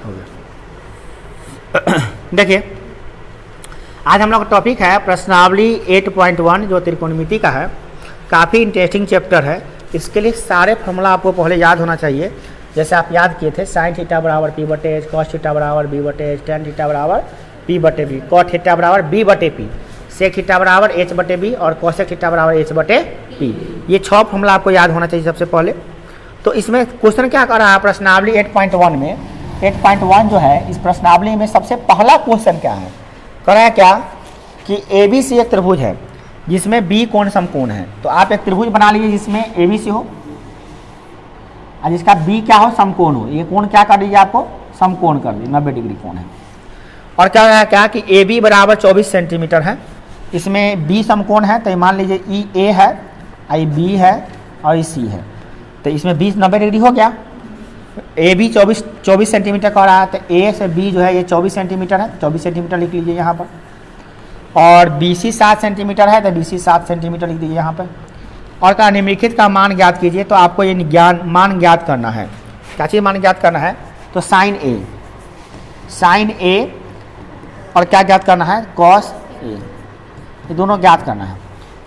हो गया। देखिए आज हम लोग का टॉपिक है प्रश्नावली 8.1 जो त्रिकोणमिति का है। काफ़ी इंटरेस्टिंग चैप्टर है। इसके लिए सारे फॉर्मूला आपको पहले याद होना चाहिए। जैसे आप याद किए थे साइन थीटा बराबर पी बटे एच, कॉस थीटा बराबर बी बटे एच, टेन थीटा बराबर पी बटे बी, कॉट थीटा बराबर बी बटे पी, सेक थीटा बराबर एच बटे बी और कॉसेक थीटा बराबर एच बटे पी। ये 6 फॉर्मूला आपको याद होना चाहिए सबसे पहले। तो इसमें क्वेश्चन क्या कर रहा है प्रश्नावली 8.1 में। 8.1 जो है इस प्रश्नावली में सबसे पहला क्वेश्चन क्या है, कर रहा है क्या कि ABC एक त्रिभुज है जिसमें B कोण समकोण है। तो आप एक त्रिभुज बना लीजिए जिसमें ABC हो और जिसका B क्या हो, समकोण हो। ये कोण क्या कर दीजिए, आपको समकोण कर दीजिए, 90 डिग्री कोण है। और क्या है क्या कि AB बराबर 24 सेंटीमीटर है। इसमें B समकोण है तो मान लीजिए EA है, IB है और C है। तो इसमें 90 डिग्री हो गया। AB 24 सेंटीमीटर का रहा है तो A से B जो है ये 24 सेंटीमीटर है, 24 सेंटीमीटर लिख लीजिए यहाँ पर। और BC 7 सेंटीमीटर है तो BC 7 सेंटीमीटर लिख दीजिए यहाँ पर। और क्या निम्नलिखित का मान ज्ञात कीजिए। तो आपको ये मान ज्ञात करना है। क्या चीज़ मान ज्ञात करना है, तो साइन A और क्या ज्ञात करना है, कॉस A, ये दोनों ज्ञात करना है।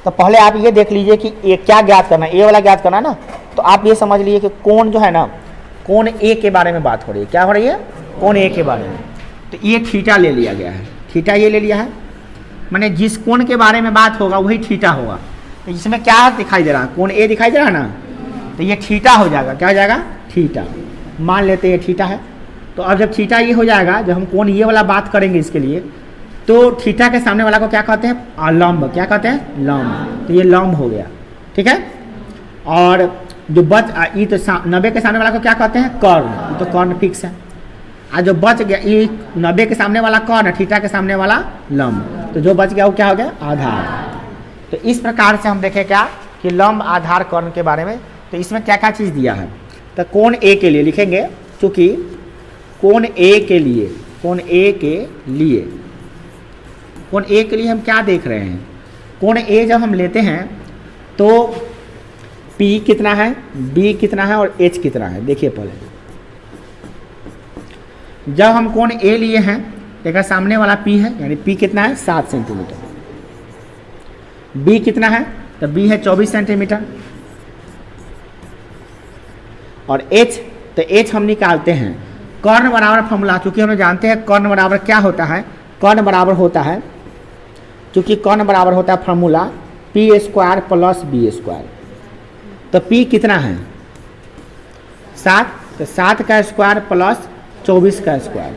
तो पहले आप ये देख लीजिए कि ये क्या ज्ञात करना है, ए वाला ज्ञात करना है ना। तो आप ये समझ लीजिए कि कोण जो है ना, कोण A के बारे में बात हो रही है। क्या हो रही है, कोण A के बारे में। तो ये थीटा ले लिया गया है, थीटा ये ले लिया है, माने जिस कोण के बारे में बात होगा वही थीटा होगा। तो इसमें क्या दिखाई दे रहा है, कोण A दिखाई दे रहा है ना, तो ये थीटा हो जाएगा। क्या हो जाएगा, थीटा। मान लेते हैं ये थीटा है। तो अब जब थीटा ये हो जाएगा, जब हम कोण ये वाला बात करेंगे इसके लिए, तो थीटा के सामने वाला को क्या कहते हैं, लंब। क्या कहते हैं, लंब। तो ये लंब हो गया, ठीक है। और जो बच ये तो 90 के सामने वाला को क्या कहते हैं, कर्ण। ये तो कर्ण फिक्स है। और जो बच गया ये 90 के सामने वाला कर्ण, थीटा के सामने वाला लंब। तो जो बच गया वो क्या हो गया, आधार। तो इस प्रकार से हम देखें क्या कि लंब, आधार, कर्ण के बारे में। तो इसमें क्या क्या चीज़ दिया है। तो कोण A के लिए लिखेंगे, चूँकि कोण A के लिए, कोण A के लिए हम क्या देख रहे हैं, कोण A जब हम लेते हैं तो P कितना है, B कितना है और H कितना है। देखिए पहले जब हम कोण A लिए हैं, देखा सामने वाला P है, यानी P कितना है, 7 सेंटीमीटर। B कितना है, तो B है 24 सेंटीमीटर। और H, तो H हम निकालते हैं कर्ण बराबर फॉर्मूला। चूँकि हम जानते हैं कर्ण बराबर क्या होता है, कर्ण बराबर होता है, चूँकि कर्ण बराबर होता है फॉर्मूला P² + B²। तो P कितना है, 7, तो 7 का स्क्वायर प्लस 24 का स्क्वायर।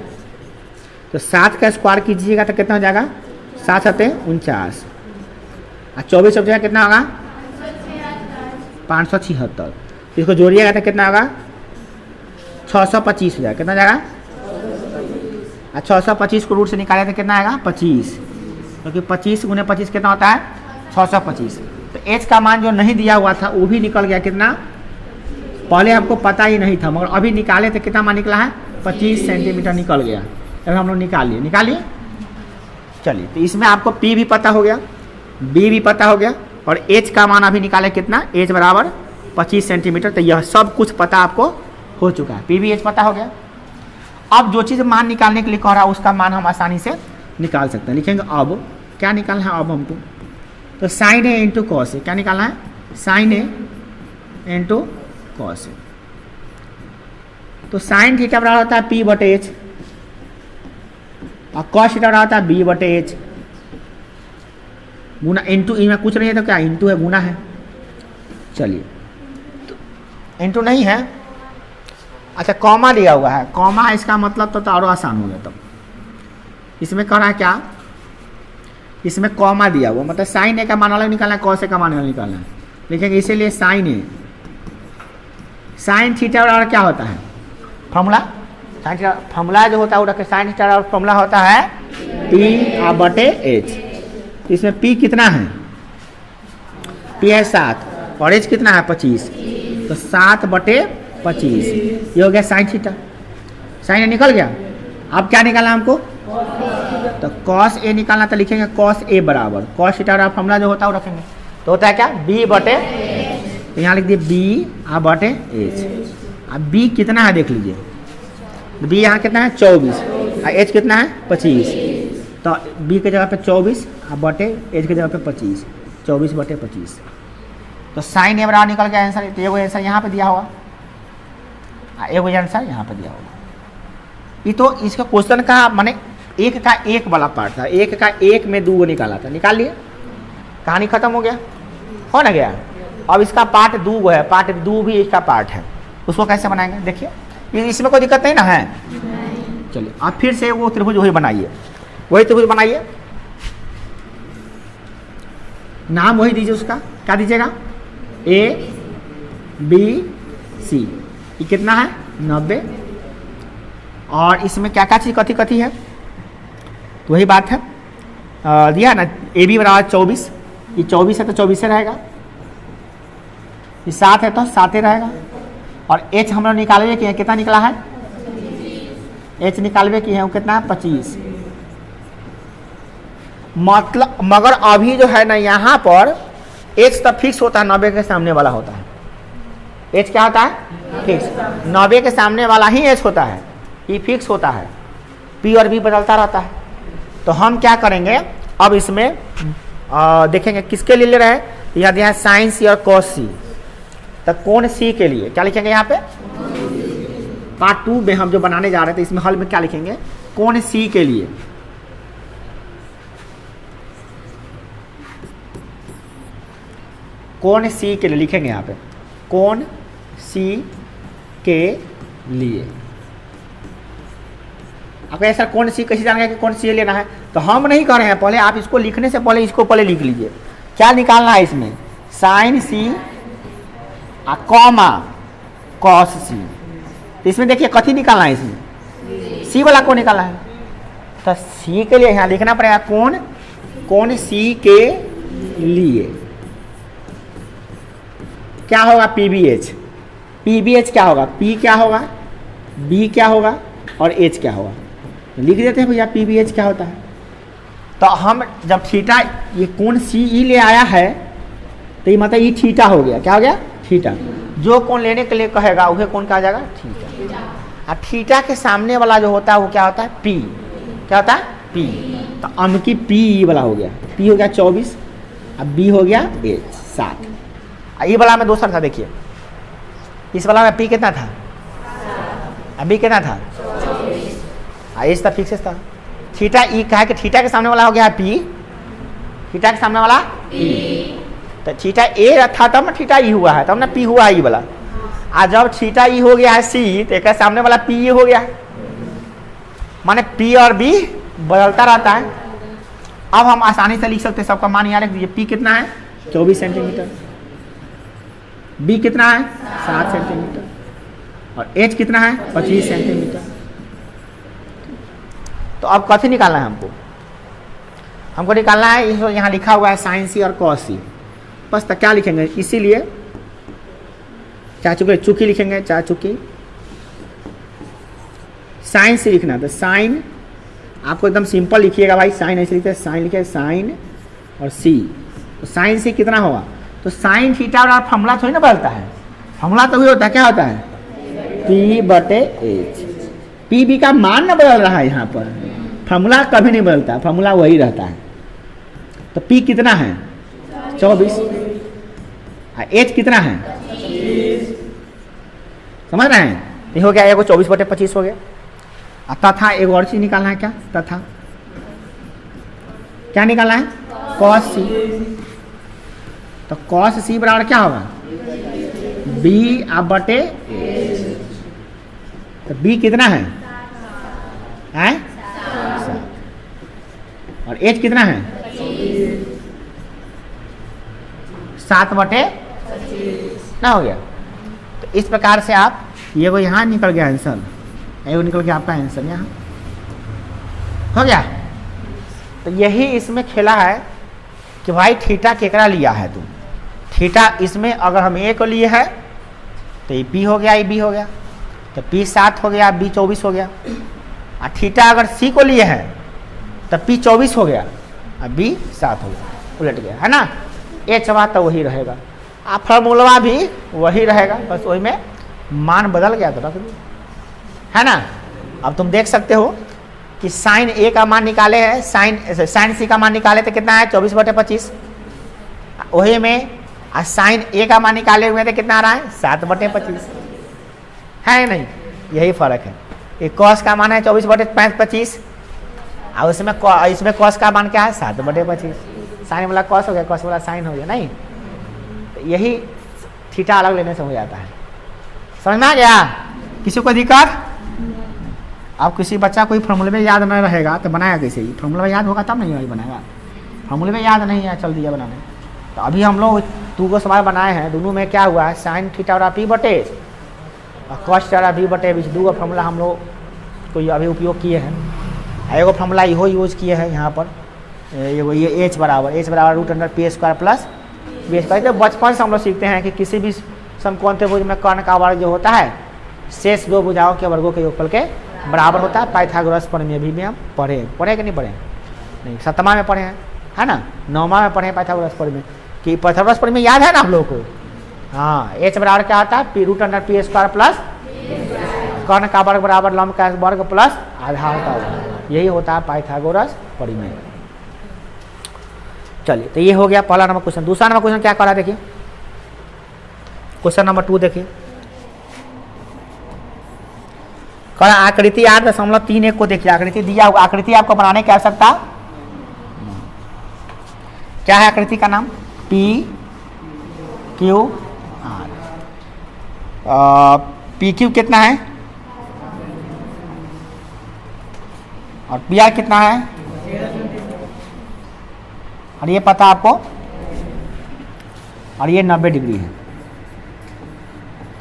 तो 7 का स्क्वायर कीजिएगा तो कितना हो जाएगा, 7 7 49 और 24 जगह कितना होगा, 576। इसको जोड़िएगा तो कितना होगा, 625 हो जाएगा। कितना जाएगा, और 625 को रूट से निकाले तो कितना आएगा, 25। क्योंकि 25 × 25 कितना होता है, 625। तो H का मान जो नहीं दिया हुआ था वो भी निकल गया। कितना, पहले हमको पता ही नहीं था, मगर अभी निकाले तो कितना मान निकला है, 25 सेंटीमीटर निकल गया। अभी हम लोग निकालिए। चलिए, तो इसमें आपको P भी पता हो गया, B भी पता हो गया और H का मान अभी निकाले कितना, H बराबर 25 सेंटीमीटर। तो यह सब कुछ पता आपको हो चुका है, P भी H पता हो गया। अब जो चीज़ मान निकालने के लिए कह रहा है उसका मान हम आसानी से निकाल सकते हैं। लिखेंगे अब क्या निकालना है, अब हमको तो sine A into cos A। क्या निकालना है, sine A into cos A। तो साइन थीटा बराबर होता है P बटे H और कॉस थीटा बराबर होता है B बटे H। गुना इंटू, इनमें कुछ नहीं है तो क्या इंटू है, गुना है। चलिए, तो इंटू नहीं है, अच्छा कॉमा दिया हुआ है, कॉमा इसका मतलब तो और आसान हो गया। तब इसमें कह रहा है क्या, इसमें कॉमा दिया हुआ, मतलब साइन A का मान अलग निकालना है, कॉस A का मान अलग निकालना है। लिखेंगे इसीलिए साइन A, साइन थीटा बराबर क्या होता है, फॉर्मूला साइन थीटा, फॉर्मूला जो होता है वो साइन थीटा बराबर फॉर्मूला होता है P बटे H। तो इसमें P कितना है, P है 7 और H कितना है 25। तो 7 बटे 25 ये हो गया साइन थीटा। साइन A निकल गया। अब क्या निकालना हमको, तो कॉस A निकालना। तो लिखेंगे कॉस A बराबर कॉस थीटा बराबर फॉर्मूला जो होता है वो रखेंगे। तो होता है क्या, B बटे, तो यहाँ लिख दिए B बटे H। अब B कितना है देख लीजिए, बी यहाँ कितना है 24 और एच कितना है 25, तो बी के जगह पे 24 और बटे एच के जगह पे 25, 24 बटे 25। तो साइन ए बराबर निकल गया आंसर। तो एगो आंसर यहाँ पे दिया होगा, एगो आंसर यहाँ पे दिया होगा। ये तो इसका क्वेश्चन का माने एक का एक वाला पार्ट था, एक का एक में 2 निकाला था, निकाल लिए, कहानी खत्म हो गया, हो ना गया। अब इसका पार्ट 2 है, पार्ट 2 भी इसका पार्ट है, उसको कैसे बनाएंगे देखिए, ये इसमें कोई दिक्कत नहीं ना है। चलिए आप फिर से वो त्रिभुज वही बनाइए, वही त्रिभुज बनाइए, नाम वही दीजिए, उसका क्या दीजिएगा ए बी सी। ये कितना है 90, और इसमें क्या क्या चीज़ कथी कथी है, तो वही बात है दिया ना, ए बी बराबर 24, ये 24 है तो 24 से रहेगा, ये 7 है तो 7 रहेगा, और एच हम लोग निकालवे किए कितना निकला है, एच निकालवे किए हैं वो कितना है 25। मतलब मगर अभी जो है ना यहाँ पर एच तो फिक्स होता है, 90 के सामने वाला होता है, एच क्या होता है फिक्स, 90 के सामने वाला ही एच होता है, ये फिक्स होता है, पी और बी बदलता रहता है। तो हम क्या करेंगे अब इसमें देखेंगे किसके लिए ले रहे हैं, यहाँ दिया है साइन सी और कॉस सी, तो कौन सी के लिए क्या लिखेंगे यहाँ पे, पार्ट 2 में हम जो बनाने जा रहे थे इसमें हल में क्या लिखेंगे, कौन सी के लिए, कौन सी के लिए लिखेंगे यहाँ पे, कौन सी के लिए। आपको ऐसा कौन सी कैसे जानेंगे कि कौन सी लेना है, तो हम नहीं कर रहे हैं, पहले आप इसको लिखने से पहले इसको पहले लिख लीजिए, क्या निकालना है इसमें, साइन सी कॉमा कॉस सी। तो इसमें देखिए कथी निकालना है, इसमें सी वाला को निकालना है, तो सी के लिए यहाँ लिखना पड़ेगा कौन सी के लिए। क्या होगा पी बी एच क्या होगा, पी क्या होगा, बी क्या होगा और एच क्या होगा, लिख देते हैं भैया पी बी एच क्या होता है। तो हम जब थीटा ये कौन सी ई ले आया है तो ये मतलब ये थीटा हो गया, क्या हो गया थीटा, जो कौन लेने के लिए कहेगा वह कौन कहा जाएगा थीटा, और थीटा के सामने वाला जो होता है वो क्या होता है पी, क्या होता है पी। तो अमकी पी वाला हो गया, पी हो गया 24, अब बी हो गया एच 7, ये वाला में दूसरा था, देखिए इस वाला में पी कितना था, अभी कितना था एच था, फिक्स था, थीटा ई कहा कि थीटा के सामने वाला हो गया पी, थीटा के सामने वाला पी, तो थीटा ए था तब ना थीटा ई हुआ है, तब ना पी हुआ ई वाला, आज जब थीटा ई हो गया है सी तो एक सामने वाला पी ई हो गया है, माने पी और बी बदलता रहता है। अब हम आसानी से लिख सकते हैं, सबका मान यहाँ रख दीजिए, पी कितना है 24 सेंटीमीटर, बी कितना है 7 सेंटीमीटर, और एच कितना है 25 सेंटीमीटर। तो अब कथी निकालना है हमको निकालना है, यहाँ लिखा हुआ है साइन सी और कॉस सी, बस तो क्या लिखेंगे, इसीलिए चाहे चुकी लिखेंगे, चाहे चुकी साइन सी लिखना, तो साइन आपको एकदम सिंपल लिखिएगा भाई, साइन ऐसे लिखते हैं, साइन लिखे साइन और सी, तो साइन सी कितना होगा, तो साइन थीटा और फॉर्मूला थोड़ी ना बदलता है, फॉर्मूला तो वही होता है, क्या होता है पी बटे एच, पी बी का मान ना बदल रहा है यहाँ पर, फॉर्मूला कभी नहीं बदलता, फॉर्मूला वही रहता है। तो पी कितना है 24, एच कितना है, समझ रहे हैं, ये हो गया, एगो 24 बटे 25 हो गया। तथा एक और चीज निकालना है, क्या तथा क्या निकालना है कॉस सी, तो कॉस सी बराबर क्या होगा बी अब बटे, तो बी कितना है 7, और एच कितना है 7 बटे ना, हो गया। तो इस प्रकार से आप ये वो यहाँ निकल गया आंसर, ये निकल गया आपका आंसर, यहाँ हो गया। तो यही इसमें खेला है कि भाई थीटा केकरा लिया है तुम, थीटा इसमें अगर हम ए को लिए है तो ये पी हो गया, ये बी हो गया, तो पी 7 हो गया, बी 24 हो गया, और थीटा अगर सी को लिए है तो पी 24 हो गया और बी 7 हो गया, उलट गया है ना, एच बात तो वही रहेगा, और फॉर्मूला भी वही रहेगा, बस वही में मान बदल गया तो रख दिया है ना। अब तुम देख सकते हो कि साइन ए का मान निकाले है, साइन सी का मान निकाले तो कितना है 24/25। वही में साइन ए का मान निकाले हुए थे कितना आ रहा है 7/25 है नहीं, यही फर्क है। ये कॉस का मान है 24/25 और इसमें कॉस का मान क्या है 7/25। साइन वाला कॉस हो गया, कॉस वाला साइन हो गया, नहीं तो यही थीटा अलग लेने से हो जाता है। समझ में आ गया? किसी को दिक्कत? अब किसी बच्चा कोई फॉर्मूले में याद नहीं रहेगा तो बनाया कैसे? ही फॉर्मूला में याद होगा तब नहीं वही बनाएगा, फॉर्मूले में याद नहीं है चल दिया बनाने। तो अभी हम लोग 2 सवाल बनाए हैं, दोनों में क्या हुआ है साइन थीटा और पी बटे और कॉस थीटा बी बटे बीच 2 फॉर्मूला हम लोग को अभी उपयोग किए हैं। एगो फॉर्मूला इहो यूज़ किए हैं यहाँ पर, ये एच बराबर √π² प्लस बी स्क्वायर। तो बचपन से हम लोग सीखते हैं कि किसी भी समकोण त्रिभुज में कर्ण का वर्ग जो होता है शेष 2 भुजाओं के वर्गों के योगफल के बराबर होता है। पाइथागोरस प्रमेय भी हम पढ़े कि नहीं पढ़े? नहीं, 7वां में पढ़े हैं, है ना, 9वां में पढ़े पाइथागोरस प्रमेय। कि पाइथागोरस प्रमेय याद है ना आप लोगों को? हाँ, एच बराबर क्या होता है √π² प्लस कर्ण का वर्ग बराबर लंब का वर्ग प्लस आधार का वर्ग, यही होता है पाइथागोरस प्रमेय। चलिए, तो ये हो गया पहला नंबर क्वेश्चन। दूसरा नंबर क्वेश्चन क्या करा देखिए, क्वेश्चन नंबर 2 देखिए। कहा आकृति 8.31 को देखिए, आकृति दिया हुआ, आकृति आपको बनाने की आवश्यकता क्या है? आकृति का नाम P Q R. P Q कितना है और पी आर कितना है, और ये पता आपको, और ये 90 डिग्री है।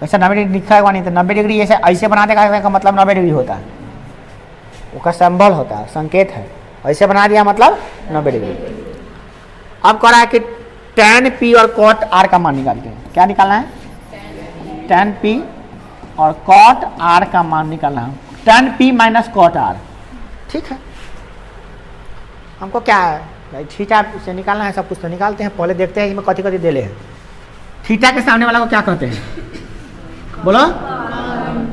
कैसे 90 डिग्री लिखा है? नहीं तो 90 डिग्री ऐसे बना देगा का मतलब 90 डिग्री होता है, उसका सिंबल होता है, संकेत है। ऐसे बना दिया मतलब 90 डिग्री। अब कह रहा है कि tan p और cot r का मान निकालते हैं। क्या निकालना है? tan p और cot r का मान निकालना है। tan p minus cot r, ठीक है। हमको क्या है भाई, थीटा से निकालना है, सब कुछ तो निकालते हैं। पहले देखते हैं इसमें कथी कथी देले हैं। थीटा के सामने वाला को क्या कहते हैं? बोलो,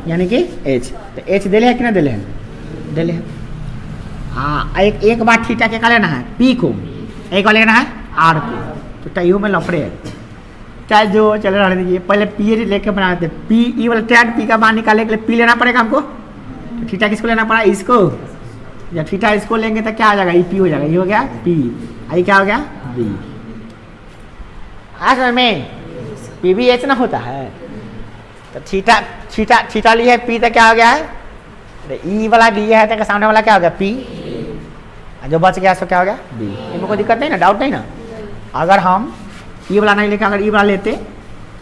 यानी कि h। तो h देले है कि ना देले हैं? देले हैं। हाँ, एक बार थीटा के का लेना है p को, एक बार लेना है r को। तो टाइयो में लफड़े है, चाहे जो चले रहने दीजिए। पहले पी लेके बना देते, पी ई वाला tan p का मान निकालने के लिए पी लेना पड़ेगा हमको। तो थीटा किसको लेना पड़ा? इसको। जब थीटा इसको लेंगे तो क्या आ जाएगा? ई पी हो जाएगा। ये हो गया पी, आई क्या हो गया बी। आज में पी भी एच ना होता है। तो थीटा ली है पी, तो क्या हो गया है? ई वाला लिया है तो सामने वाला क्या हो गया पी, जो बच गया सो क्या हो गया बी। इनमें कोई दिक्कत नहीं ना, डाउट नहीं ना। अगर हम ई वाला नहीं लेके अगर ई वाला लेते,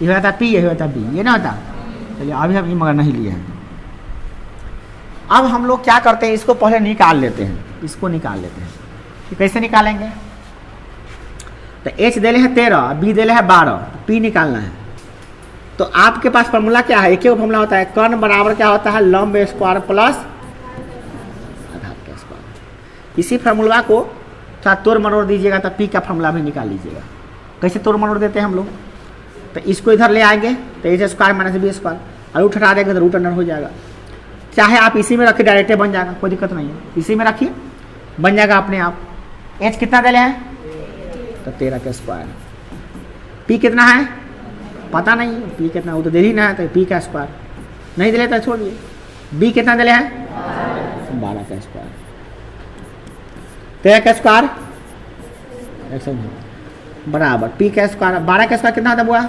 ये होता पी, ये होता बी, ये ना होता। चलिए अभी हम ई मगर नहीं लिए हैं। अब हम लोग क्या करते हैं, इसको पहले निकाल लेते हैं, इसको निकाल लेते हैं। कि कैसे निकालेंगे? तो एच देले है 13, बी देले है 12, पी निकालना है। तो आपके पास फॉर्मूला क्या है? एक ही फॉर्मूला होता है, कर्ण बराबर क्या होता है लंब स्क्वायर प्लस आधार का स्क्वायर। इसी फार्मूला को थोड़ा तोड़ मरोड़ दीजिएगा तो पी का फॉर्मूला भी निकाल लीजिएगा। कैसे तोड़ मरोड़ देते हैं हम लोग? तो इसको इधर ले आएंगे तो h square minus B square, और रूट हटा देंगे तो रूट अंडर हो जाएगा। चाहे आप इसी में रखिए, डायरेक्ट बन जाएगा, कोई दिक्कत नहीं है। इसी में रखिए, बन जाएगा अपने आप। एच कितना दे हैं? तो 13 का स्क्वायर। पी कितना है पता नहीं, पी कितना वो तो दे ही ना है, तो पी का स्क्वायर नहीं दिले तो छोड़िए। बी कितना दिले हैं? 12 का स्क्वायर। 13 का स्क्वायर बराबर पी का स्क्वायर। 12 का स्क्वायर कितना होता हुआ?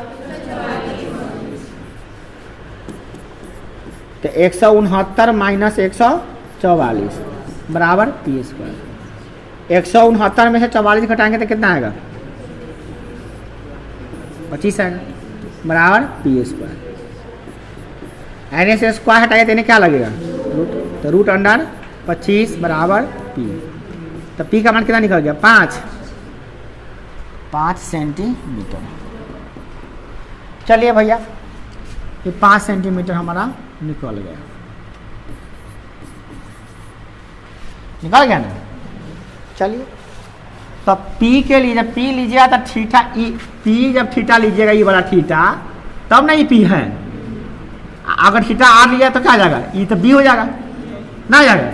तो 169 माइनस 144 बराबर पी स्क्वायर। 169 में से 44 घटाएंगे तो कितना आएगा? 25 आएगा बराबर पी स्क्वायर। एन से स्क्वायर हटाइए तो इन्हें क्या लगेगा? रूट। तो रूट अंडर 25 बराबर पी। तो पी का मान कितना निकल गया? 5 सेंटीमीटर। चलिए भैया, ये 5 सेंटीमीटर हमारा निकल गया। निकल गया ना? चलिए, तो P के लिए जब P लीजिएगा तो थीटा ई, P जब थीटा लीजिएगा ये वाला थीटा, तब नहीं P है। अगर थीटा R लिया तो क्या आ जाएगा? ई तो B हो जाएगा। ना आ जाएगा।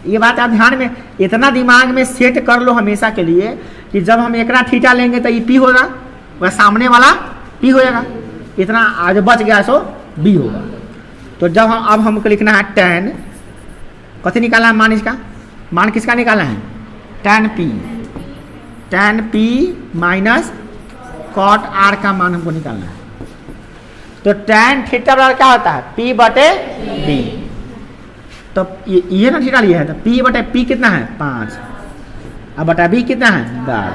ये बात आप ध्यान में इतना दिमाग में सेट कर लो हमेशा के लिए कि जब हम एकरा थीटा लेंगे तो ये पी होगा, वह सामने वाला पी हो जाएगा, इतना आज बच गया सो बी होगा। तो जब हम अब हमको लिखना है tan, कथी निकालना है मान, इसका मान किसका निकालना है, tan p minus cot r का मान हमको निकालना है। तो tan थीटा बराबर क्या होता है, p बटे b। तो ये ना थीटा लिया है, तो p बटे p कितना है 5, अब बटा b कितना है 12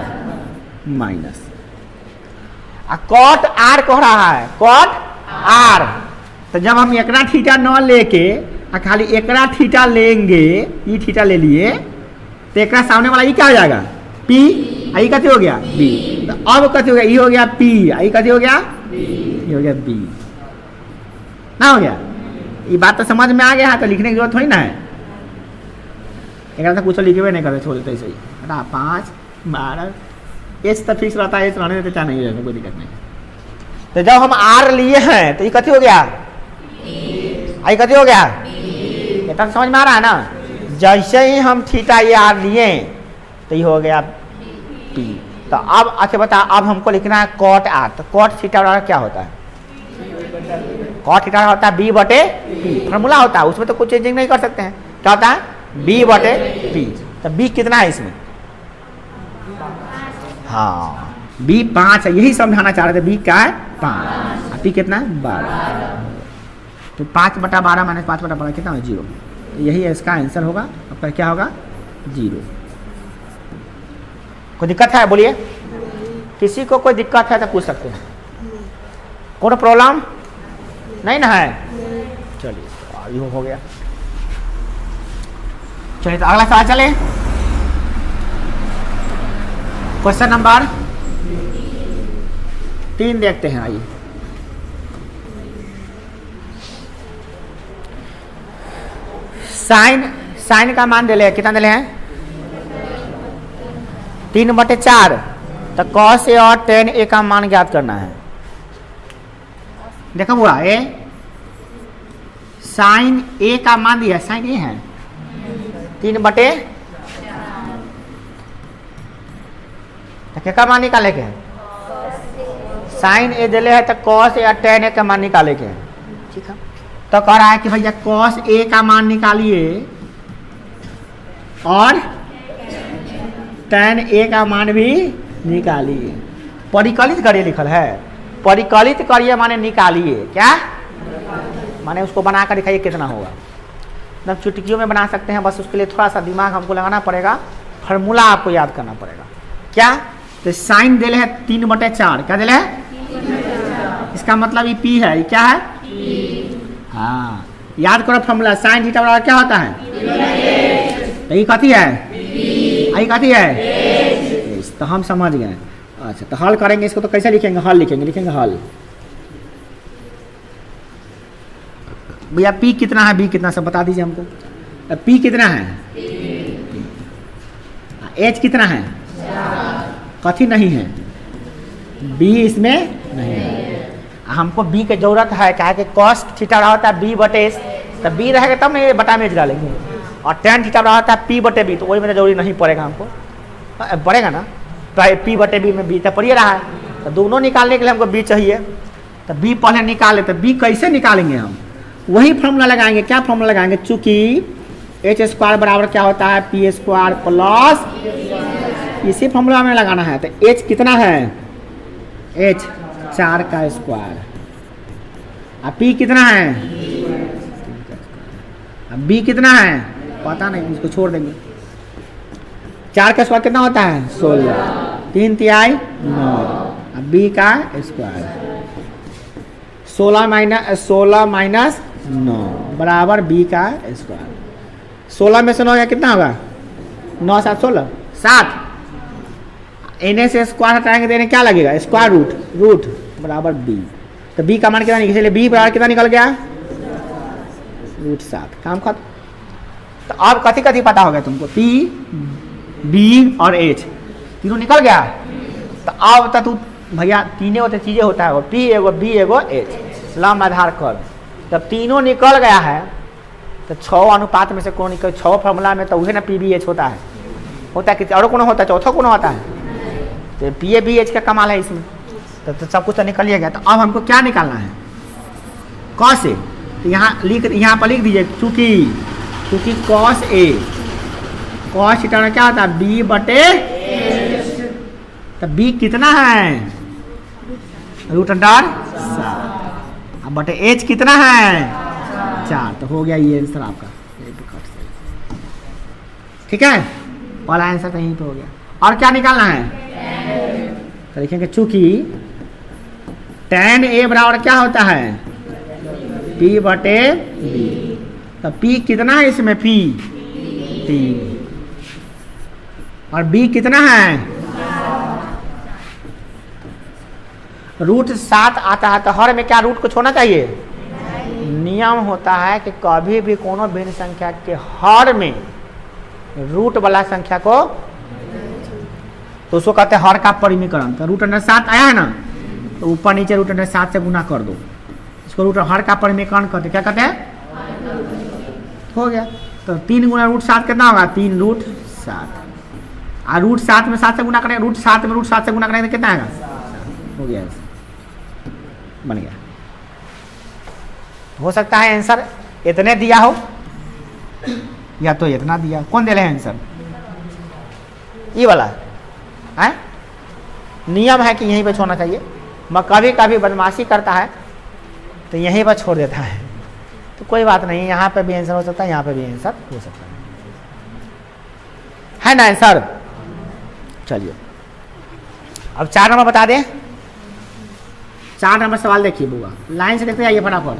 माइनस cot r कह रहा है, cot r। तो जब हम एकरा थीटा न लेके खाली एकरा थीटा लेंगे, ये थीटा ले लिए, तो एकरा सामने वाला ये क्या हो जाएगा p, आई कथी हो गया b। तो अब कथी हो गया, ये हो गया p, आई कथी हो गया ये हो गया b ना, हो गया। ये बात तो समझ में आ गया है, तो लिखने की जरूरत थोड़ी ना है। एक तो कुछ लिखे नहीं करते, छोड़ देते ऐसे ही 5 12 एच तो फिक्स रहता है, एच रहने देते चाहे नहीं रहने, कोई दिक्कत नहीं। तो जब हम आर लिए हैं तो ये कथी हो गया, आई कथी हो गया, इतना समझ में आ रहा है ना। जैसे ही हम थीटा ये आर लिए तो ये हो गया पी। तो अब अच्छा बता, अब हमको लिखना है कॉट आर। तो कॉट थीटा बराबर क्या होता है, कॉट थीटा होता है बी बटे पी, फॉर्मूला होता है, उसमें तो कुछ चेंजिंग नहीं कर सकते हैं। क्या होता है बी बटे पी। तो बी कितना है इसमें, हाँ बी 5 है, यही समझाना चाह रहे थे। बी क्या है 5, पी कितना है 12। तो 5 बटा 12 माइनस 5 बटा 12 कितना है 0। तो यही इसका आंसर होगा, आपका क्या होगा 0। कोई दिक्कत है बोलिए, किसी को कोई दिक्कत है तो पूछ सकते हैं, कोई प्रॉब्लम नहीं ना है। चलिए ये हो गया। चलिए तो अगला सवाल चले, क्वेश्चन नंबर 3 देखते हैं। आइए साइन का मान दिले, कितना दिले हैं 3/4। तो cos a और tan a का मान ज्ञात करना है। देखो बुआ, ए साइन a का मान दिया, साइन a है 3/4। तो क्या का मान निकाले के है, साइन a दिले है तो cos a और tan a का मान निकाले के है। ठीक है, तो कह रहा है कि भैया cos a का मान निकालिए और tan a का मान भी निकालिए। परिकलित करिए लिखल है, परिकलित करिए माने निकालिए, क्या माने उसको बनाकर दिखाइए कितना होगा। मतलब चुटकियों में बना सकते हैं, बस उसके लिए थोड़ा सा दिमाग हमको लगाना पड़ेगा, फार्मूला आपको याद करना पड़ेगा। क्या, तो साइन दिले है 3/4, क्या दिले है, इसका मतलब ये p है, ये क्या है, हाँ याद करो फॉर्मूला, साइन थीटा बराबर क्या होता है, तो ये कथी है, आई कथी है, तो हम समझ गए। अच्छा तो हल करेंगे इसको, तो कैसे लिखेंगे, हल लिखेंगे हल। भैया p कितना है, b कितना, सब बता दीजिए हमको। p कितना है, h कितना है, कथी नहीं है, b इसमें नहीं है। हमको b की जरूरत है, क्या है कि cos थीटा रहा होता है b बटे s, तो b रहेगा तब नहीं बटा में डालेंगे, और tan थीटा रहा होता है p बटे b, तो वही में जरूरी नहीं पड़ेगा हमको, पड़ेगा ना, तो p बटे b में b तो पड़ रहा है। तो दोनों निकालने के लिए हमको b चाहिए, तो b पहले निकाले। तो b कैसे निकालेंगे हम, वही फॉर्मूला लगाएंगे। क्या फॉर्मूला लगाएंगे, चूंकि h² बराबर क्या होता है p² प्लस, इसी फॉर्मूला में लगाना है। तो h कितना है, h 4 का स्क्वायर, अब p कितना है, अब b कितना है पता नहीं, इसको छोड़ देंगे। 4 का स्क्वायर कितना होता है 16, 3 तिहाई 9, अब b का स्क्वायर 16 माइनस 9 बराबर b का स्क्वायर। 16 में से 9 कितना होगा, 9 7 16 7, इन्हें से स्क्वायर हटाएंगे देने क्या लगेगा, स्क्वायर रूट बराबर b। तो b का मान कितना निकल, इसलिए b बराबर कितना निकल गया, √7, काम खत्म। तो अब कथी कथी पता हो गया तुमको, p b और h तीनों निकल गया। तो अब तक तू भैया तीनों होते चीजें होता है, p एगो b एगो h, लंब आधार कर, जब तीनों निकल गया है तो 6 अनुपात में से कौन 6 फॉर्मूला में तो वही ना PBH होता है कि और कौन होता है, चौथा कौन होता है, तो PABH का कमाल है इसमें। तो सब कुछ तो निकल गया। तो अब हमको क्या निकालना है, कॉस ए। तो यहाँ पर लिख दीजिए क्योंकि कॉस ए कॉस थीटा क्या होता है B बटे, तो B कितना है √4 अब बटे H कितना है 4। तो हो गया ये आंसर आपका, ठीक है, पहला आंसर तो यहीं पे हो गया। और क्या निकालना है, तो लिखेंगे चूंकि tan A बराबर क्या होता है P बटे B, तो P कितना है इसमें P 3 और B कितना है √7 आता है। तो हर में क्या रूट कुछ होना चाहिए, नियम होता है कि कभी भी कोनो भिन्न संख्या के हर में रूट वाला संख्या को, तो उसको कहते हैं हर का परिमीकरण। तो √7 आया है ना, तो ऊपर नीचे √7 से गुना कर दो, इसको रूट हर का परिमीकरण कहते क्या कहते हैं, हो गया। तो 3 गुना √7 कितना होगा 3 √7 और √7 में 7 से गुना करेंगे, √7 में √7 से गुना करेंगे तो कितना आएगा, हो गया, बन गया। हो सकता है आंसर इतने दिया हो या तो इतना दिया, कौन दे रहे हैं आंसर, ये वाला है। नियम है कि यहीं पे छोड़ना चाहिए, मैं कभी कभी बदमाशी करता है तो यहीं पर छोड़ देता है, तो कोई बात नहीं, यहाँ पे भी आंसर हो सकता है, यहाँ पे भी आंसर हो सकता है ना आंसर। चलिए अब 4 नंबर बता दें। 4 नंबर सवाल देखिए बुआ, लाइन से देखते जाइए फटाफट।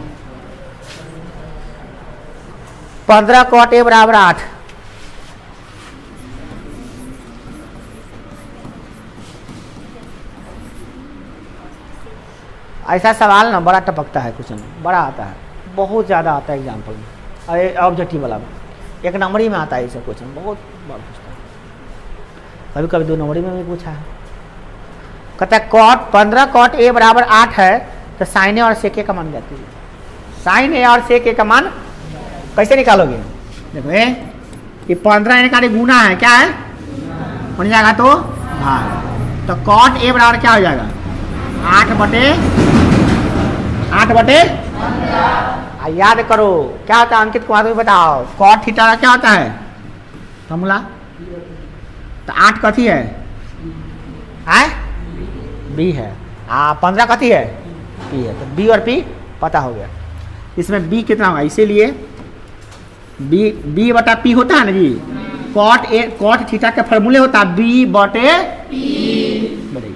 15 cot A बराबर 8, ऐसा सवाल ना बड़ा टपकता है, क्वेश्चन बड़ा आता है, बहुत ज़्यादा आता है एग्जाम्पल में, अरे ऑब्जेक्टिव वाला में 1 नंबर ही में आता है ऐसा क्वेश्चन, बहुत बड़ा पूछता है, कभी कभी 2 नंबर में भी पूछा है। कहता है पंद्रह कॉट ए बराबर 8 है तो साइन ए और सेक ए का मान जाती है। साइन ए और सेक ए का मान कैसे निकालोगे? देखो ये 15 इनका गुना है, क्या है बन जाएगा तो भाग। तो कॉट ए बराबर क्या हो जाएगा 8 बटे याद करो क्या होता है अंकित कुमार, बताओ कॉट थीटा का क्या होता है फॉर्मूला? तो 8 कथी है बी है, 15 कथी है पी है, तो बी और पी पता हो गया। इसमें बी कितना होगा, इसीलिए बी बटा पी होता है ना जी। कॉट थीटा के फॉर्मूले होता है बी बटे पी,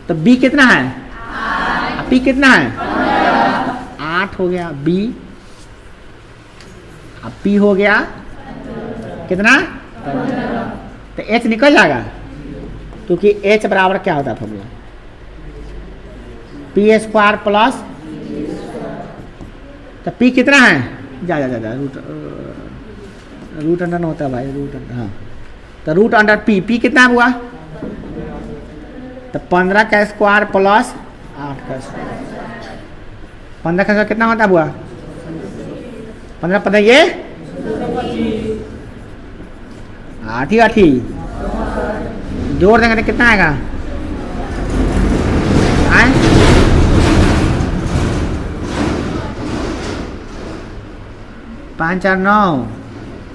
तो बी कितना है पी कितना है 8 हो गया बी, अब पी हो गया कितना, तो एच निकल जाएगा क्योंकि एच बराबर क्या होता है फॉर्मूला पी स्क्वायर प्लस, तो पी कितना है जा रूट अंडर होता है भाई, रूट अंडर, हाँ तो रूट अंडर पी कितना हुआ, तो 15 का स्क्वायर प्लस 8 का स्क्वायर, 15 का स्क्वायर कितना होता हुआ 15 ये 8 ही जोड़ देंगे तो कितना आएगा 5 4 9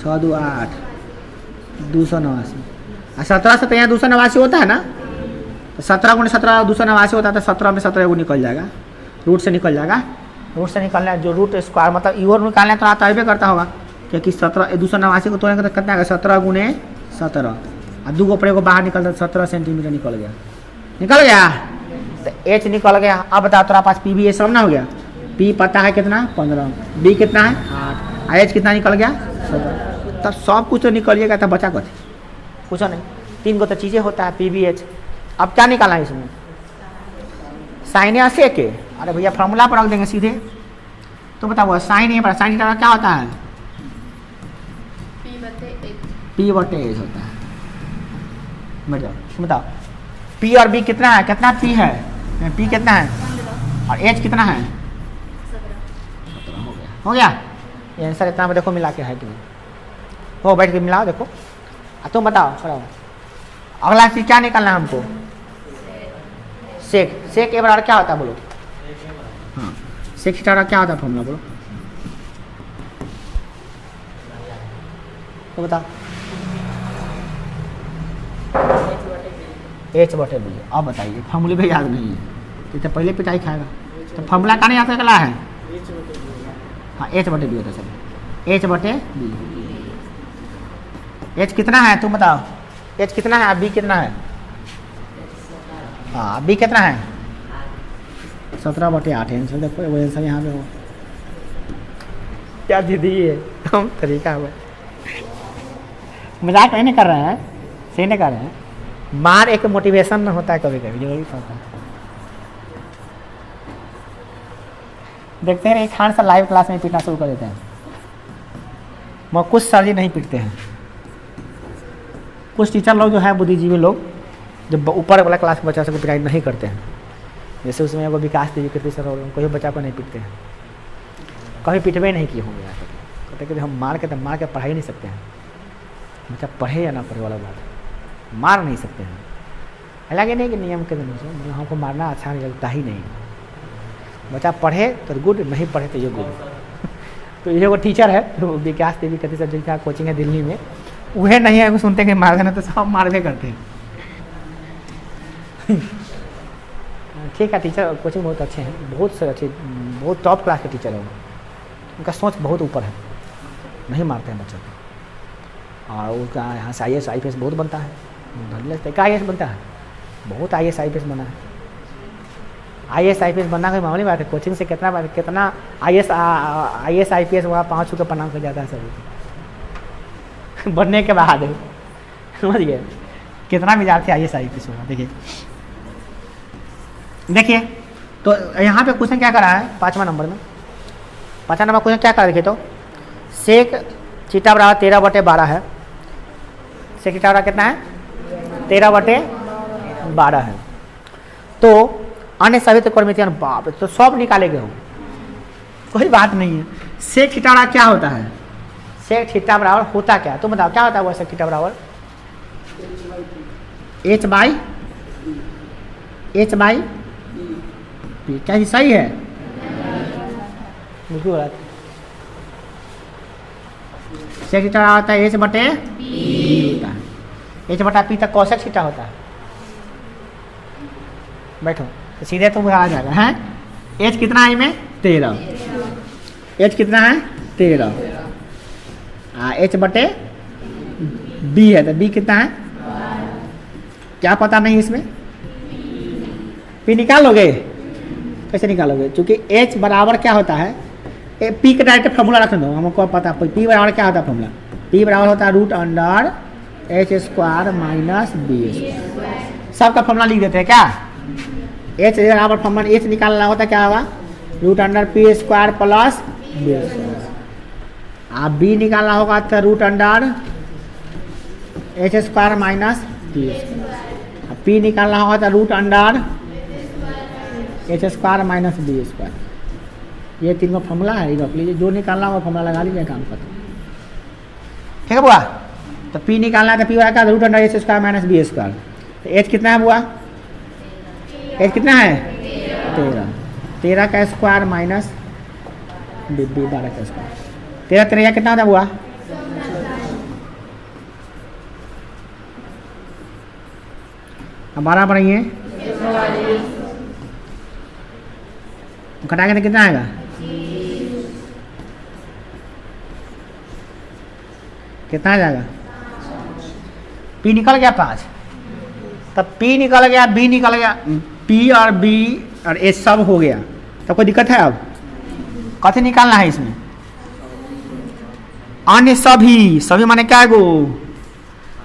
6 2 8 289, 17 से तो यहाँ 289 होता है ना, तो 17 गुणे 17 289 होता है, तो 17 में 17 को निकल जाएगा, रूट से निकल जाएगा। रूट से निकलना जो रूट स्क्वायर मतलब इवर निकालना तो आता ही करता होगा, क्योंकि 17 289 को तोड़ेंगे तो कितना आएगा 17 गुणे 17 और 2 को पड़े को बाहर निकलता 17 सेंटीमीटर निकल गया, तो एच निकल गया। अब बताओ तेरा पास पी भी ये सब ना हो गया, पी पता है कितना 15, बी कितना है 8, एच कितना निकल गया 17, तब सब कुछ तो निकलिएगा, तब बचा कुछ नहीं, 3 को तो चीज़ें होता है पी बी एच। अब क्या निकाला है इसमें साइन ए से के, अरे भैया फार्मूला पर रख देंगे सीधे, तो बताओ साइन ए पर साइन थीटा क्या होता है पी बटे एच होता है। बताओ पी और बी कितना है, कितना पी है, पी कितना है और एच कितना है 17 हो गया। ये आंसर इतना में देखो मिला के है कि नहीं, वो बैठ के मिलाओ देखो। तुम बताओ थोड़ा। अगला चीज क्या निकालना है हमको? सेक। सेक ए बराबर क्या होता है बोलो? हाँ, सेक थीटा क्या होता है फॉर्मूला बोलो तो बताओ। एच बटे बी। अब बताइए, फॉर्मूले भी याद नहीं है तो पहले पिटाई खाएगा। तो फॉर्मूला का नहीं याद करना है? हाँ, एच बटे बी होता है सर। एच बटे बी। एच कितना है तुम बताओ? एच कितना है? बी कितना है? हाँ, बी कितना है? 17/8 आंसर देखो, वो आंसर यहाँ पे हो। क्या दीदी है हम तरीका है, मजाक नहीं कर रहे हैं, सही नहीं कर रहे हैं। मार एक मोटिवेशन में होता है कभी कभी, जरूरी होता है। देखते हैं खान सर लाइव क्लास में पीटना शुरू कर देते हैं, मगर कुछ सर जी नहीं पीटते हैं। कुछ टीचर लोग जो है बुद्धिजीवी लोग, जो ऊपर वाला क्लास के बच्चा को पिटाई नहीं करते हैं, जैसे उसमें वो विकास देवी कृति सर और कोई बच्चा को नहीं पीटते हैं, कभी पिटवे नहीं किए होंगे। कहते कि हम मार के पढ़ा ही नहीं सकते हैं, बच्चा पढ़े या ना पढ़े वाला बात, मार नहीं सकते हैं। हालांकि नहीं कि नियम के अनुसार मतलब हमको मारना अच्छा नहीं लगता ही नहीं। बच्चा पढ़े तो गुड, नहीं पढ़े तो ये गुड। तो ये वो टीचर है तो विकास देवी कृति सर जिनका कोचिंग है दिल्ली में, वह नहीं है, वो सुनते हैं कि मार देना तो सब मारवे करते हैं। ठीक है, टीचर कोचिंग बहुत अच्छे हैं, बहुत से अच्छे, बहुत टॉप क्लास के टीचर हैं। उनका सोच बहुत ऊपर है, नहीं मारते हैं बच्चों को। और उनका यहाँ से IAS IPS बहुत बनता है, का IAS बनता है, बहुत IAS IPS बना है। IAS IPS बनना कोई मामूली बात है, कोचिंग से कितना IAS IPS वहाँ 5 रुपये प्रणाम कर जाता है सभी बनने के बाद। समझ गए कितना विद्यार्थी IAS IPS होगा। देखिए तो यहाँ पे क्वेश्चन क्या करा है 5वां नंबर में, 5वां नंबर क्वेश्चन क्या करा देखिए तो, सेक थीटा बराबर 13/12 है। सेक थीटा बराबर कितना है? 13/12 है। तो अन्य सभी त्रिकोणमितीय बाप तो सब निकालेंगे हो, कोई बात नहीं है। सेक थीटा बराबर क्या होता है? सेक थीटा बराबर होता क्या? तुम बताओ क्या होता है वो सेक थीटा बराबर? h बाई क्या ही सही है? सेक थीटा होता है h बटे b होता है, h बटा p तक कोसेक थीटा होता है। बैठो तो सीधे तुम आ जाएगा है। h कितना है में? 13। h कितना है? 13। h बटे b है, तो b कितना है? क्या पता नहीं इसमें? p निकालोगे? कैसे निकालोगे? क्योंकि h बराबर क्या होता है? p का डायरेक्ट फॉर्मूला रख दो, हमको पता p बराबर क्या होता है फॉर्मूला? p बराबर होता है √h² - b²। सबका फॉर्मूला लिख देते हैं क्या? h बराबर फॉर्मूला h निकालना होता है क्या होगा? √p² plus b²। आप b निकालना होगा तो √h² - b²। p निकालना होगा तो √h² - b²। ये तीनों फॉर्मूला है, रख लीजिए, जो निकालना होगा फॉर्मूला लगा लीजिए, काम खत्म। ठीक है बुआ? तो p निकालना है तो p आएगा √h² - b²। तो h कितना है बुआ? h कितना है? 13। 13 का स्क्वायर माइनस 12 का स्क्वायर। 13 13 कितना होता है बुआ? हमारा बढ़ाइए, घटाएंगे तो कितना आएगा? कितना आ जाएगा? p निकल गया 5, तब p निकल गया, b निकल गया, p और b और a सब हो गया, तब कोई दिक्कत है? अब कैसे निकालना है इसमें? अन्य सभी माने क्या गो?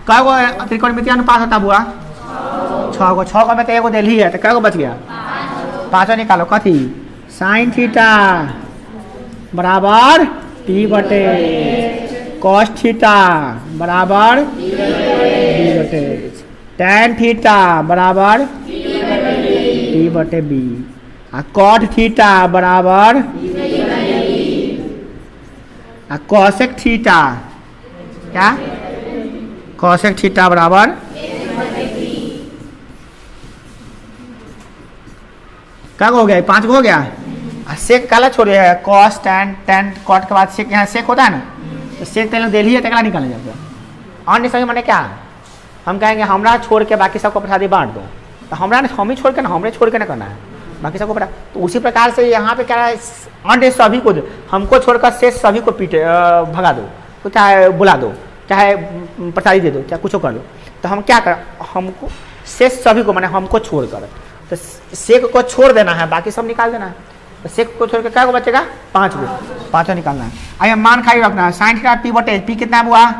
क्या गो त्रिकोणमितीय अनुपात होता बुआ? 6 गो। 6 में तो एगो दिल ही है, तो क्या गो बच गया? 5 निकालो। कथी? साइन थीटा बराबर p बटे कॉस थीटा बराबर p बटे टैन थीटा बराबर p बटे b और कॉट थीटा बराबर कॉसेक थीटा, क्या कॉसेक थीटा बराबर क्या हो गया, 5 हो गया। सेक काला छोड़े है, कॉस टेन टेन कॉट के बाद सेक, यहाँ सेक होता है ना, तो सेक तेल दे लिए तकला निकालने जाते अन्य समय मैंने क्या हम कहेंगे हमरा छोड़ के बाकी सबको प्रसादी बांट दो, तो हमरा हम ही छोड़ के ना, हमरे छोड़ के ना करना है, बाकी सबको पता। तो उसी प्रकार से यहाँ पे क्या है, अन्य सभी को हमको छोड़कर शेष सभी को पीटे भगा दो, तो चाहे बुला दो, चाहे प्रसादी दे दो, चाहे कुछ कर दो। तो हम क्या करें, हमको शेष सभी को, माने हमको छोड़कर, तो सेक को छोड़ देना है, बाकी सब निकाल देना है। तो सेक को छोड़ के क्या को बचेगा, 5 गो, 5 निकालना है। आइए मान खाई रखना है, साइन थीटा पी बटे पी कितना हुआ,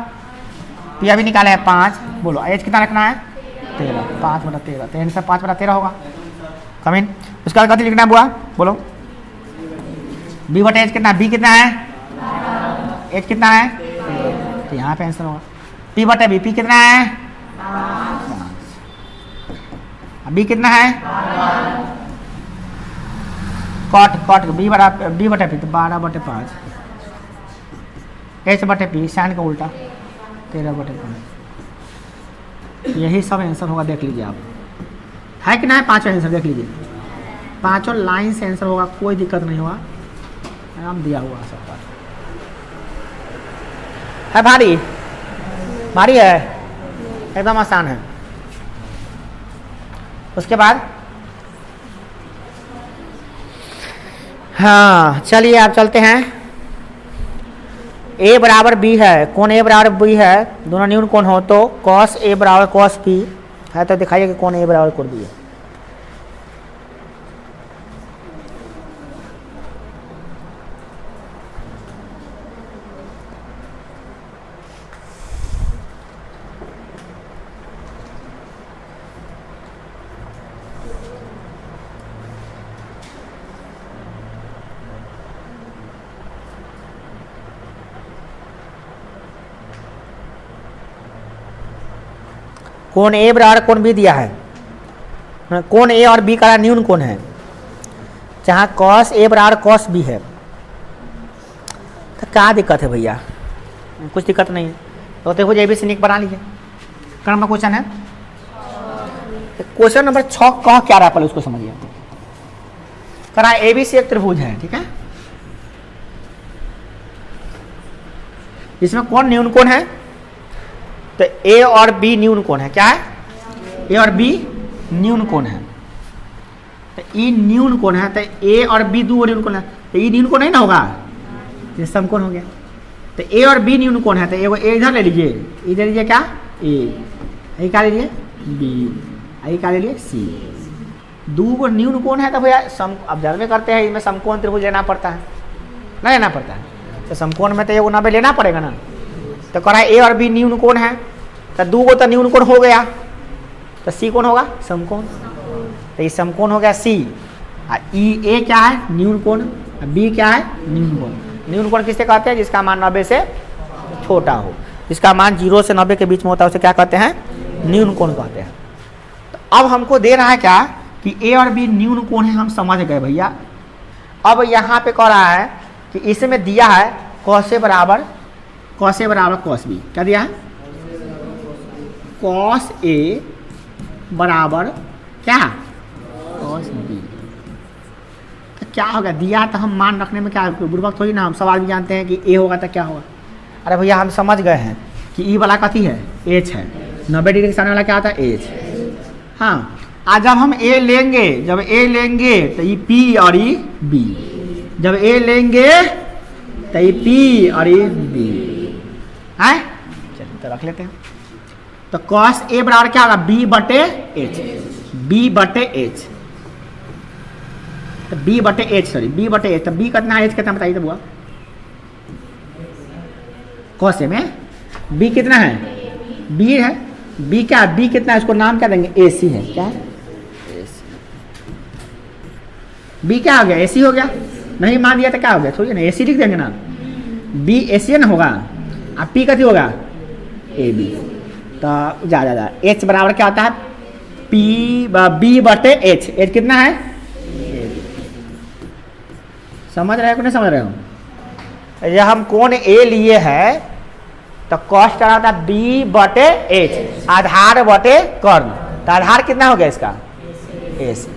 पी अभी निकाले है 5, बोलो एच कितना रखना है 13, 5 बटा 13, तो आंसर 5 बटा 13 होगा। कमिन उसका कथी लिखना हुआ, बोलो बी बटे एच कितना, बी कितना है, एच कितना है, तो यहाँ पे आंसर होगा। पी बटे बी, पी कितना है, बी कितना है, कॉट कॉट बी बटे पी, तो 12 बटे 5, एच बटे पी साइन का उल्टा 13 बटे 5। यही सब आंसर होगा, देख लीजिए आप है कि ना है, 5 आंसर देख लीजिए, 5 लाइन से आंसर होगा, कोई दिक्कत नहीं होगा, आराम दिया हुआ सब पर है। भारी भारी है, एकदम आसान है। उसके बाद हाँ चलिए आप चलते हैं, ए बराबर बी है, कौन ए बराबर बी है, दोनों न्यून कौन हो, तो कॉस ए बराबर कॉस बी है, तो दिखाइए कि कौन ए बराबर कौन बी है। कौन ए बराबर कौन बी दिया है, कौन ए और बी का न्यून कौन है, जहाँ कॉस ए बराबर कॉस बी है, तो क्या दिक्कत है भैया, कुछ दिक्कत नहीं है। तो देखो ए बी से निक बना लीजिए। कर्म क्वेश्चन है, क्वेश्चन नंबर 6 कह क्या रहा है पहले उसको समझिए। करा ए बी सी एक त्रिभुज है, ठीक है, इसमें कौन न्यून कौन है, तो ए और बी न्यून कोण है, क्या है, ए और बी न्यून कोण है, तो ई न्यून कोण है, तो ए और बी दो न्यून कोण है, तो ई न्यून कोण नहीं ना होगा, ये समकोण हो गया। तो ए और बी न्यून कोण है, तो एगो ए इधर ले लीजिए, इधर लीजिए क्या ए, क्या लीजिए बी, आई क्या ले लिए सी, दो गो न्यून कोण है, तो भैया सम अब जानवे करते हैं इसमें समकोण त्रिभुज लेना पड़ता है, ना लेना पड़ता है, तो समकोण में तो एगो 90 लेना पड़ेगा ना। तो करा ए और बी न्यून कोण है, तो दो गो तो न्यून कोण हो गया, तो सी कौन होगा, समकोण, तो ये समकोण हो गया सी। ई ए क्या है, न्यून कोण, बी क्या है, न्यून कोण। न्यून कोण किससे कहते हैं, जिसका मान 90 से छोटा हो, जिसका मान 0 से 90 के बीच में होता है, उसे क्या कहते हैं, न्यून कोण कहते हैं। तो अब हमको दे रहा है क्या कि ए और बी न्यून कोण है, हम समझ गए भैया। अब यहाँ पे कह रहा है कि इसमें दिया है कॉस ए बराबर कॉस बी, क्या दिया है, कॉस ए बराबर क्या, कॉस बी। तो क्या होगा, दिया तो हम मान रखने में क्या बुर्बक थोड़ी ना, हम सवाल भी जानते हैं कि ए होगा तो क्या होगा। अरे भैया हम समझ गए हैं कि ई वाला कथी है, एच है, 90 डिग्री के सामने वाला क्या होता है, एच। हाँ, आज जब हम ए लेंगे, जब ए लेंगे तो ये पी और ये बी, जब ए लेंगे तो ये पी और ये बी है। चलिए तो रख लेते हैं। तो कॉस ए बराबर क्या होगा, बी बटे एच, बी बटे एच, तो बी बटे एच, सॉरी बी बटे एच, तो बी कितना है, एच कितना बताइए तो बुआ, कॉस ए में बी कितना है, बी है, बी क्या, बी कितना है, उसको नाम क्या देंगे, ए सी है, क्या है, बी क्या हो गया, ए सी हो गया, नहीं मान दिया तो क्या हो गया, थोड़ी ना ए सी लिख देंगे ना, बी एशियन होगा, अब पी कथी होगा, ए बी। तो जा एच बराबर क्या होता है, पी बी बटे एच, एच कितना है, समझ रहे हो कि नहीं समझ रहे हो, जब हम कोण ए लिए है तो कॉस क्या होता है बी बटे एच, आधार बटे कर्ण। तो आधार कितना हो गया इसका ए सी,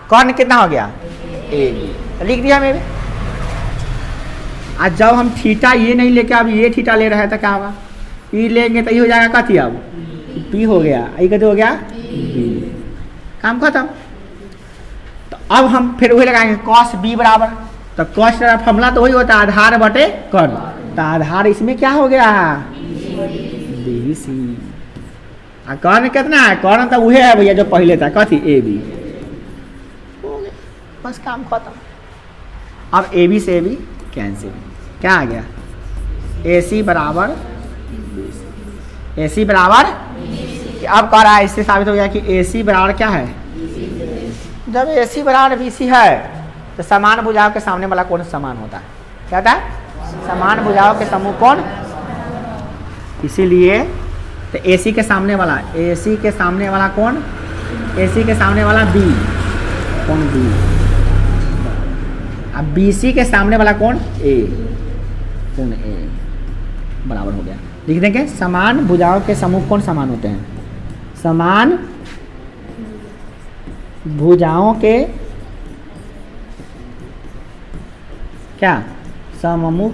कर्ण कितना हो गया ए बी, लिख दिया मैंने। आज जब हम थीटा ये नहीं लेके अब ये थीटा ले रहे हैं तो क्या होगा, ई लेंगे तो ये हो जाएगा कथी, अब पी हो गया, ये कथी हो गया बी, काम खत्म। तो अब हम फिर वही लगाएंगे कॉस बी बराबर, तो कॉस का फॉर्मूला तो वही होता है आधार बटे कर्ण, तो आधार इसमें क्या हो गया बी सी, कर्ण कितना है, कर्ण तो वही है भैया जो पहले था कथी ए बी, बस काम खत्म। अब ए बी से ए बी कैंसिल, क्या आ गया ए सी बराबर, ए सी बराबर, अब कह रहा है इससे साबित हो गया कि ए सी बराबर क्या है, जब ए सी बराबर बी सी है तो समान भुजाओं के सामने वाला कोण समान होता है, क्या होता है समान भुजाओं के समूह कोण, इसीलिए तो ए सी के सामने वाला, ए सी के सामने वाला कोण, ए सी के सामने वाला बी, कोण बी, अब बी सी के सामने वाला कोण ए, कोण ए बराबर हो गया। लिख देंगे समान भुजाओं के समूह कोण समान होते हैं, समान भुजाओं के क्या सममुख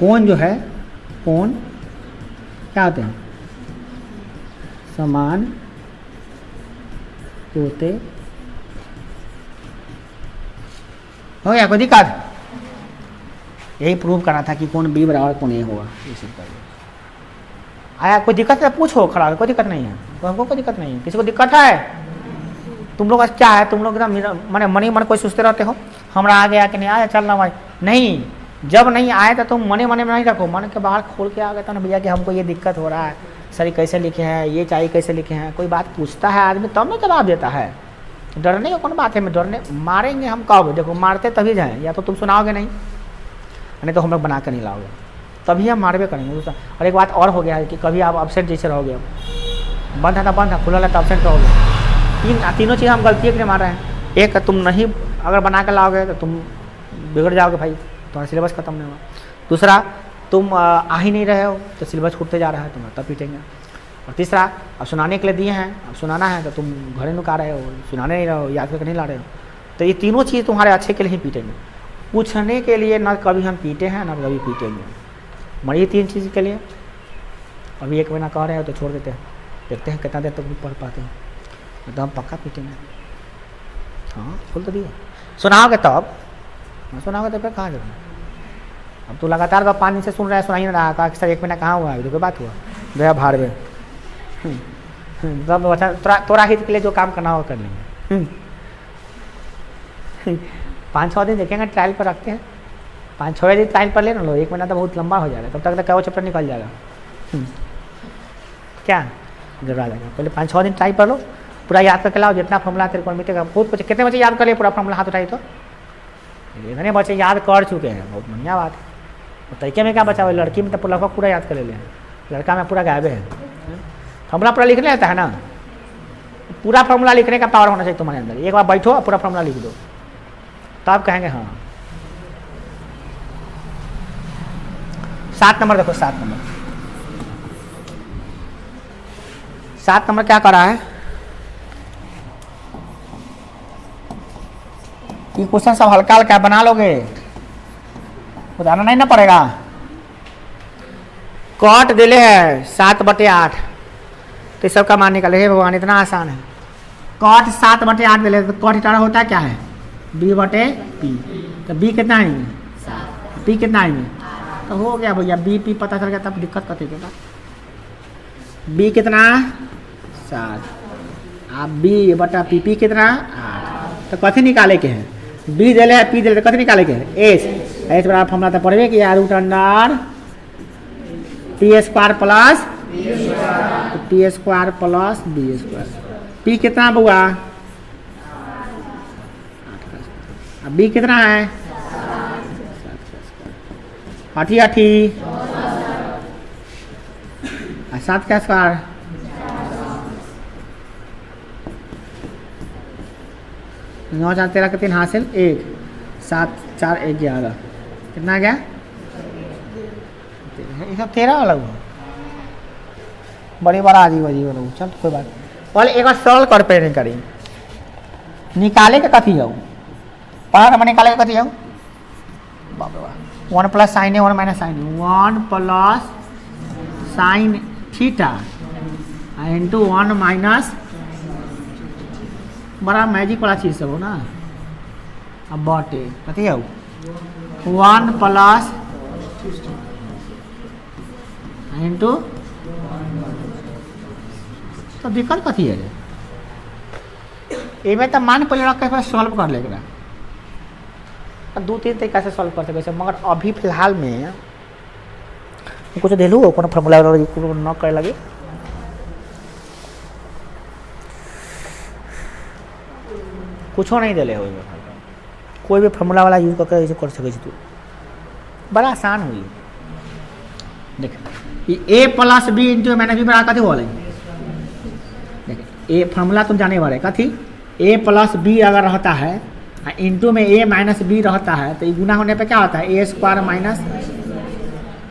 कोण जो है, कोण क्या होते हैं समान होते, हो गया कोई दिक्कत, यही प्रूव करना था कि कौन बी बराबर कौन ए होगा, ये सिंपल आया। कोई दिक्कत है पूछो खड़ा, कोई दिक्कत नहीं है, तो हमको कोई दिक्कत नहीं है, किसी को दिक्कत है, तुम लोग का क्या है, तुम लोग एकदम मैंने मनी मन कोई सोचते रहते हो हमारा आ गया कि नहीं आया चलना भाई, नहीं, जब नहीं आए तो तुम मने मने में नहीं रखो, मन के बाहर खोल के आ गया था ना भैया कि हमको ये दिक्कत हो रहा है, सर कैसे लिखे हैं, ये चाहिए कैसे लिखे हैं, कोई बात पूछता है आदमी तब नहीं जवाब देता है, डरने की कौन बात है, मैं डरने मारेंगे हम कब, देखो मारते तभी जाएँ, या तो तुम सुनाओगे नहीं तो हम लोग बना कर नहीं लाओगे, तभी हम मारवे करेंगे। और एक बात और हो गया है कि कभी आप अपसेंट जैसे रहोगे, बंद है तो बंद है, खुला है तो अपसेंट रहोगे, तीनों चीज़ हम गलती के लिए मार रहे हैं। एक तुम नहीं अगर बना कर लाओगे तो तुम बिगड़ जाओगे भाई, तुम्हारा सिलेबस खत्म नहीं हुआ। दूसरा तुम आ ही नहीं रहे हो तो सिलेबस छूटते जा रहा है, तुम्हें तब पीटेंगे। और तीसरा अब सुनाने के लिए दिए हैं, अब सुनाना है तो तुम घरे नुका रहे हो, सुनाने नहीं रहे हो, याद करके नहीं ला रहे हो, तो ये तीनों चीज़ तुम्हारे अच्छे के लिए ही पीटेंगे, पूछने के लिए ना कभी हम पीटे हैं ना कभी पीटेंगे, मगर ये तीन चीज़ के लिए अभी एक महीना कह रहे हो तो छोड़ देते हैं, देखते हैं कितना देर तक भी पढ़ पाते हैं, तो हम पक्का पीटेंगे। हाँ खोल तो दिए, सुनाओगे तब, सुनाओगे तो फिर कहाँ जाओगे, अब तो लगातार 5 दिन से सुन रहा है, सुना ही नहीं रहा, कहा कि सर 1 महीना कहाँ हुआ है, कोई बात हुआ गया भाड़ में, तब अच्छा तोरा हित के लिए जो काम करना हो कर लेंगे। 5-6 दिन देखेंगे, ट्रायल पर रखते हैं, 5-6 दिन ट्रायल पर ले ना लो, 1 महीना तो बहुत लंबा हो जाएगा, तब तक तो क्या वो चैप्टर निकल जाएगा, क्या गड़बड़ा जाएगा। पहले 5-6 दिन ट्राई कर लो, पूरा याद करके लाओ, जितना फॉर्मूला तेरे को मिलेगा। बहुत बच्चे, कितने बच्चे याद कर लिए पूरा फॉर्मूला, हाथ उठाई तो इतने बच्चे याद कर चुके हैं, बहुत बढ़िया बात है। तरीके में क्या बचा हुआ, लड़की में तो लगभग पूरा याद कर ले, लड़का में पूरा गायब है, फॉर्मूला पूरा लिखने आता है ना, पूरा फॉर्मूला लिखने का पावर होना चाहिए तुम्हारे अंदर। एक बार बैठो पूरा फॉर्मूला लिख दो, तो आप कहेंगे हाँ। 7 नंबर देखो, 7 नंबर क्या कर रहा है, ये क्वेश्चन सब हल्का हल्का बना लोगे, बताना नहीं ना पड़ेगा। कॉट दिले है 7/8, तो सबका मान निकाले, हे भगवान इतना आसान है। कॉट 7/8 दिले, तो कॉट इटारा होता है क्या है b/p, तो b कितना है, p कितना है, तो हो गया भैया, बी पी पता चल गया, तब दिक्कत कथी के, बी कितना 7, आप b/p कितना 8, तो कथी निकाले के हैं, बी दिले है, पी दिले, तो कथी निकाले के है एच बराबर फॉर्मूला तो पढ़वे कि यार √under p² plus p² plus b², p कितना बुआ, अब b कितना है 8 7 का स्क्वायर, 9 4 13 के 3 हासिल 1, 7 4 11 कितना गया? ये सब 13 अलग हो बड़ी बड़ा अजीब अजीब अलग। चल कोई बात पहले एक बार सरल कर पे नहीं करी निकाले के कथी हो पढ़ा था निकाले के कथी हो 1 प्लस साइन है 1 minus sine 1 plus sine theta into 1 minus बड़ा मैजिक वाला चीज़ सब हो ना। अब बटे कथी हो 1 प्लस इंटू तो दिक्कत कथी है ये तो मान पहले रख के सॉल्व कर लेगा 2-3 तरीका से सॉल्व कर सके मगर अभी फिलहाल में कुछ दिलू कोनो फॉर्मूला न करे लगे कुछ नहीं दिले हो कोई भी फॉर्मूला वाला यूज करके ऐसे कर सके तू बड़ा आसान हुई देख A plus B into minus B बराबर कथी बोले देख ए फॉर्मूला तुम जाने वाले कथी ए प्लस बी अगर रहता है इंटू में ए माइनस बी रहता है तो गुना होने पे क्या होता है ए स्क्वायर माइनस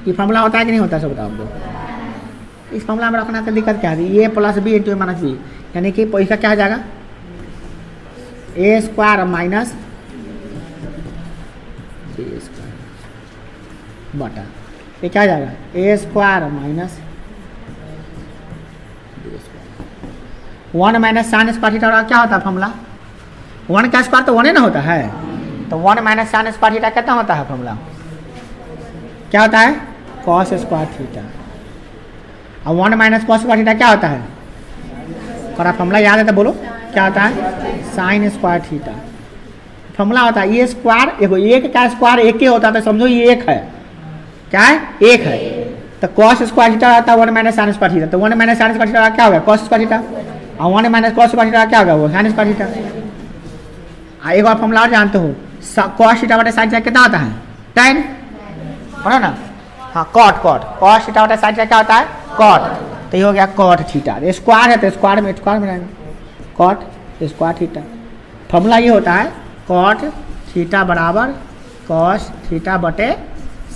ये फॉर्मूला होता है कि नहीं होता है सब बताओ हमको इस फॉर्मूला में रखना तो दिक्कत क्या है A plus B into minus B यानी कि इसका क्या हो जाएगा A square minus B square बटा ये क्या हो जाएगा A square minus 1 minus sine square theta क्या होता है फॉर्मूला 1 का स्क्वायर तो 1 ही ना होता है तो 1 माइनस साइन स्क्वायर थीटा कितना होता है फॉर्मूला क्या होता है कॉस स्क्वायर थीटा और 1 माइनस कॉस स्क्वायर थीटा क्या होता है और आप फॉर्मूला याद है तो बोलो क्या होता है साइन स्क्वायर थीटा फॉर्मूला होता है ये स्क्वायर देखो एक का स्क्वायर एक ही होता है तो समझो ये एक है क्या है एक है तो कॉस स्क्वायर थीटा होता है 1 माइनस साइन स्क्वायर थीटा तो 1 माइनस साइन स्क्वायर थीटा क्या होगा कॉस स्क्वायर थीटा और 1 माइनस कॉस स्क्वायर थीटा क्या होगा वो साइन स्क्वायर थीटा एक बार फॉर्मूला और जानते हो कॉस थीटा बटे साइन थीटा कितना होता है tan पढ़ो ना हाँ कॉट कॉस थीटा बटे साइन थीटा क्या होता है कॉट तो ये हो गया कॉट थीटा स्क्वायर है तो स्क्वायर में रहेगा कॉट स्क्वायर थीटा फॉर्मूला ये होता है कॉट थीटा बराबर कॉस थीटा बटे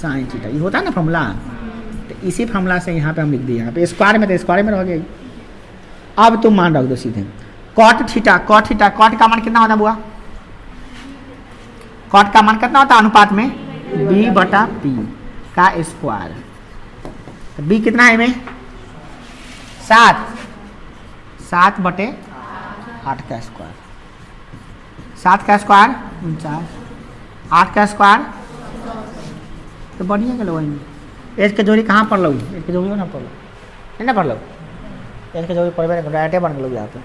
साइन थीटा ये होता है ना फॉर्मूला तो इसी फॉर्मूला से यहाँ पे हम लिख दिए यहाँ पे स्क्वायर में तो स्क्वायर में रह गया अब तुम मान रख दो सीधे कॉट थीटा कॉट का मान कितना होता है बुआ कॉट का मान कितना होता है अनुपात में b बटा p का स्क्वायर तो b कितना है में 7 बटे 8 का स्क्वायर 7 का स्क्वायर 49 8 का स्क्वायर तो बढ़िया गलो वही एज के जोड़ी कहाँ पढ़ लो एज के जोड़ी ना पढ़ लो नहीं ना पढ़ लो एज के जोड़ी पढ़े डायरेक्टे बन लो यहाँ पे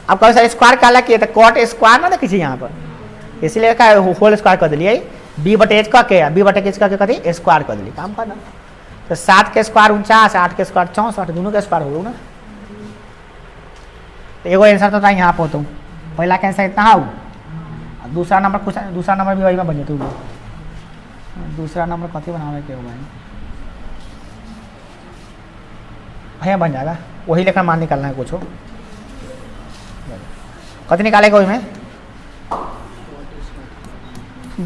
अब कभी सारे स्क्वायर काला किए तो कॉट स्क्वायर ना देखिए यहाँ पर इसलिए का होल स्क्वायर कर दिलिए बी बटे एच का के बी बटे एच का कथी स्क्वायर कर दिली काम करना तो 7 के स्क्वायर 49 8 के स्क्वायर 64 दोनों के स्क्वायर हो ना तो एगो आंसर तो था यहाँ पर तुम पहला का आंसर इतना हो दूसरा नंबर कुछ दूसरा नंबर भी वही में बन जाते दूसरा नंबर कथी बनावे के होगा भैया बन जाएगा वही लेकर मान निकालना है कुछ कथी निकालेगा वही में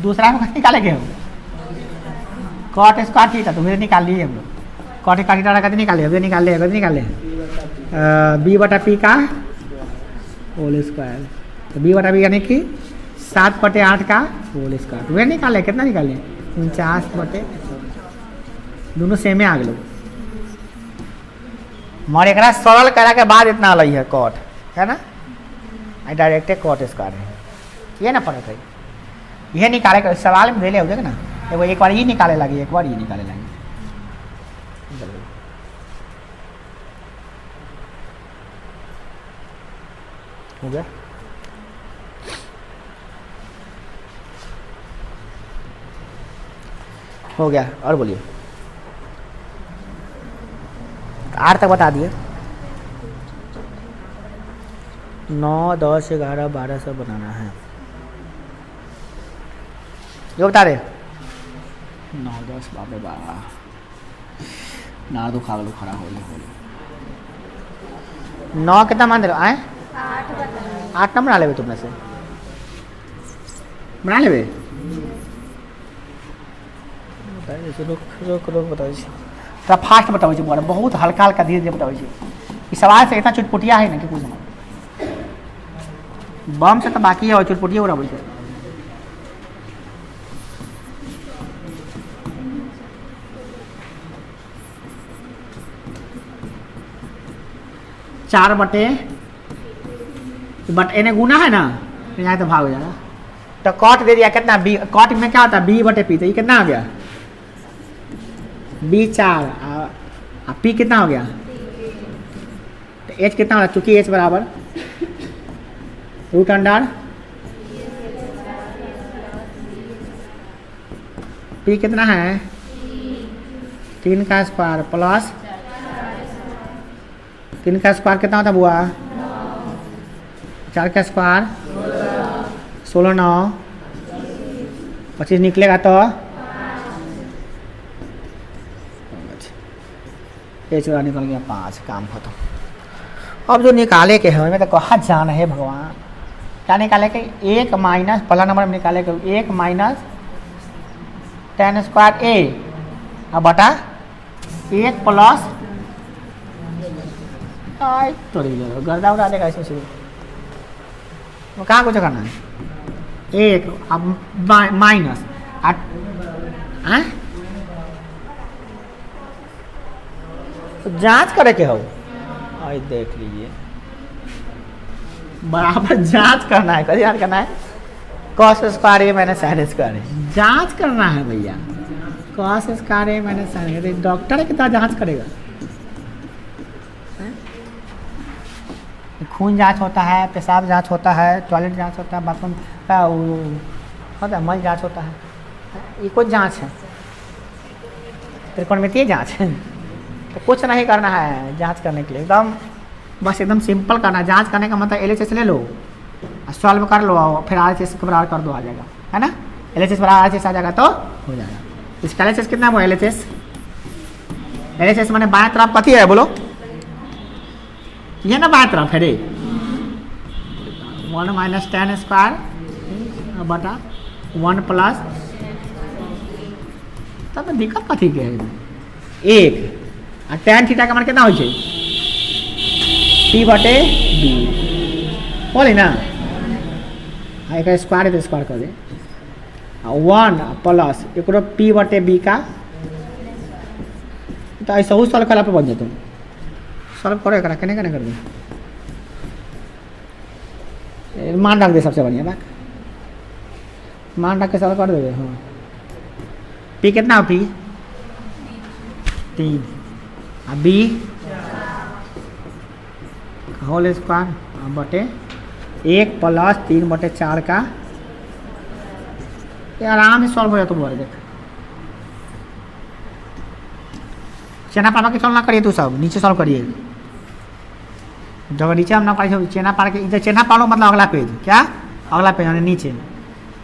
दूसरा में कथी निकालेंगे हम कॉट स्क्वायर थीटा तो फिर निकाल लिए हम लोग कॉट स्क्वायर थीटा कथी निकाले अभी निकाले बी बटा पी का होल स्क्वायर तो बी बटा पी यानी कि 7 बटे 8 का होल स्क्वायर तो वे निकाले कितना निकाले 49 बटे दोनों सेमे आ गए मगर एक सरल करा के बाद इतना अलग है कॉट है ना डायरेक्टे कॉट स्क्वायर है ये ना फर्क है यह निकाले कर सवाल में ले हो जाएगा ना वो एक बार ये निकाले लगे एक बार ये निकाले लगे हो गया हो गया और बोलिए 8 तक बता दिए 9 10 11 12 सब बनाना है जो बता रहे 9 10 12 ना तो खा लो खड़ा हो 9 कितना मान दे रहे आए 8 नंबर आ ले तुमने से बना लेबे रुक रुक रुक बताबै छी थोड़ा फास्ट बताबै छी बहुत हल्का हल्का धीरे धीरे बताबै छी ई सवाल से इतना चुटपुटिया है ना कि कुछ बम से तो बाकी है चुटपुटिया उड़ाबै छै चार बटे बट एने गुना है ना यहाँ तो भाग हो जाएगा तो कॉट दे दिया कितना बी कॉट में क्या होता है बी बटे पी तो ये कितना हो गया बी 4 पी कितना हो गया तो एच कितना हो गया चूंकि एच बराबर रूट अंडर पी कितना है 3 का स्क्वायर प्लस 3 का स्क्वायर कितना होता बुआ 4 का स्क्वायर 16 9 25 निकलेगा तो एच वाला निकल गया 5 काम खत्म। अब जो निकाले के है उसमें तो कहाँ जाना है भगवान क्या निकाले के 1 माइनस पहला नंबर में निकाले के 1 माइनस 10 स्क्वायर ए अब बटा 1 प्लस गर्दा उड़ा देगा ऐसे शुरू कहाँ कुछ करना है 1 अब माइनस तो जांच करे के हो आई देख लीजिए बराबर जांच करना है कैसे जांच करना है कॉस स्क्वायर ए माइनस साइन स्क्वायर ए जांच करना है भैया कॉस स्क्वायर ए माइनस साइन डॉक्टर कितना जांच करेगा खून जांच होता है पेशाब जांच होता है टॉयलेट जांच होता है बाथरूम होता है मल जांच होता है ये कुछ जांच है त्रिकोणमितीय जांच है तो कुछ नहीं करना है जांच करने के लिए एकदम बस एकदम सिंपल करना है जांच करने का मतलब LHS ले लो सॉल्व कर लो फिर RHS के बराबर कर दो आ जाएगा है ना LHS बराबर RHS आ जाएगा तो हो जाएगा इसका LHS कितना वो LHS मैंने बाएं तरफ कथी है बोलो ये ना बाएं तरफ है रे 1 माइनस 10 स्क्वायर बटा 1 प्लस तब दिक्कत कथी के है 1 आ tan थीटा का मान कितना हो पी बटे बी बोली ना एक स्क्वायर तो स्क्वायर कर दे 1 प्लस एक पी बटे बी का तो ऐसा ही सॉल्व करा पे बन जाते सॉल्व करो करा कने कने कर दे मान रख दे सबसे बढ़िया बात मान रख के सॉल्व कर दे हाँ पी कितना हो पी 3 बी होल स्क्वायर बटे 1 प्लस 3 बटे 4 का ये आराम से सॉल्व हो जाता है देख चेना पापा के सॉल्व ना करिए तू सब नीचे सॉल्व करिए जब नीचे हम ना करिए चेना पार के इधर चेना पालो मतलब अगला पेज क्या अगला पेज यानी नीचे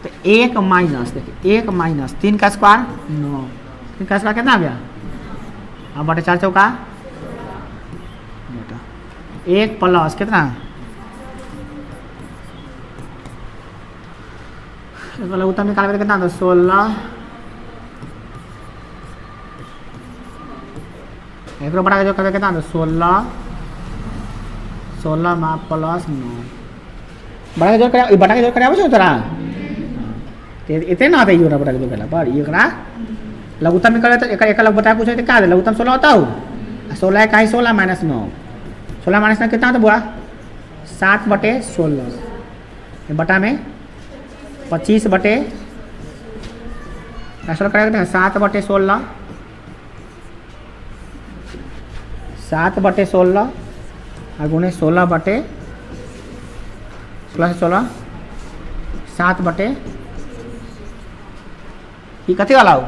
तो 1 माइनस देखिए 1 माइनस 3 का स्क्वायर 9 3 का स्क्वायर कितना आ गया अब बटे 4 चौका 1 प्लस कितना उत्तर निकाल कितना 16 एक बड़ा जो कितना 16 में प्लस 9 बड़ा के जोड़ करे बड़ा के जोड़ करे आवे तोरा इतने ना आते बड़ा के जोड़ करेला पर एकरा लघुत्तम में करे तो एक लघु बता पूछे तो क्या दे लघुत्तम 16 होता हो 16 का ही 16 माइनस 9 16 माइनस 9 कितना होता बुआ 7 बटे 16 बटा में 25 बटे ऐसा करेगा 7 बटे 16 7 बटे 16 और गुणे 16 बटे 16 से 16 7 बटे ये कथी वाला हो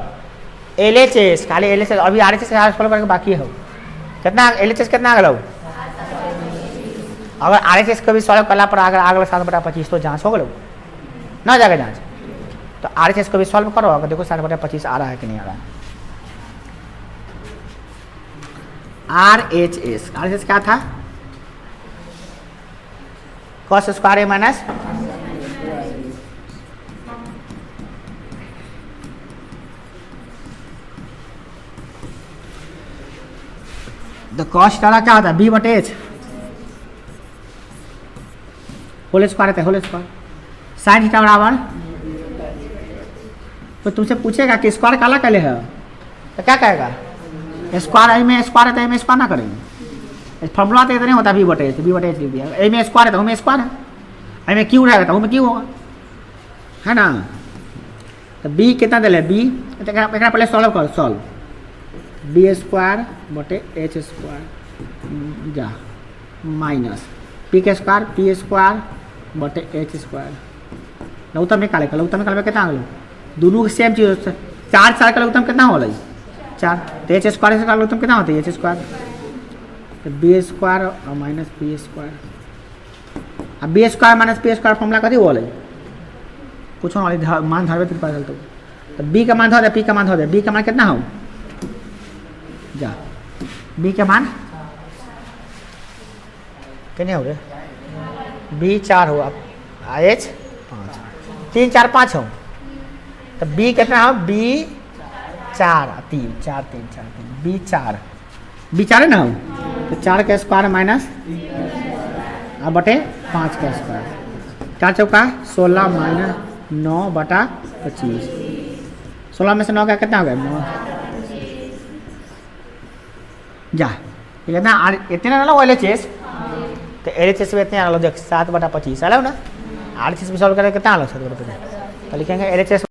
LHS खाली LHS अभी RHS सॉल्व करके बाकी हो कितना LHS कितना आ गया अगर RHS को भी सॉल्व करला पर अगर अगला 7 बटा 25 तो जांच हो गया ना जाएगा जांच तो RHS को भी सॉल्व करो अगर देखो 7 बटा 25 आ रहा है कि नहीं आ रहा है RHS क्या था cos स्क्वायर ए माइनस तो कॉस थीटा क्या होता है बी बटे एच होल स्क्वायर रहता है होल स्क्वायर। साइन थीटा बराबर तो तुमसे पूछेगा कि स्क्वायर काला कैले है तो क्या कहेगा स्क्वायर आई में स्क्वायर है तो में स्क्वायर ना करेंगे फॉर्मूला तो इतने होता है बी बटे एच लिख दिया ए में स्क्वायर है तो में स्क्वायर है आई में क्यू रहेगा तो में क्यू होगा है ना। तो बी कितना दिले बी पहले सॉल्व कर सॉल्व बी स्क्वायर बटे एच स्क्वायर जा माइनस पी के स्क्वायर बटे एच स्क्वायर उत्तर निकाले कितना आ गया दोनों सेम चीज 4 का उत्तर कितना हो चार तो एच स्क्वायर से उत्तर कितना होता है एच स्क्वायर बी स्क्वायर और माइनस पी स्क्वायर अब b square minus p square formula कथी बोले कुछ मान धरबे तो पता चलता तो बी का मान धो दे पी का मान धो दे बी का मान कितना हो जा बी का मान कितने हो गए बी 4 हो अब एच 5 3 4 5 हो तो बी कितना हो बी 4 3 4 3 4 3 बी 4 है ना तो 4 का स्क्वायर माइनस अब बटे 5 का स्क्वायर 4 चौका 16 माइनस 9 बटा 25 16 में से 9 का कितना हो गया 9 जा कितना इतना ना एल एच एस तो एल एच एस में इतने आ देख 7 बटा 25 आ ना आर एच एस में सॉल्व करें कितना आ 7 बटा 25 तो लिखेंगे एल एच एस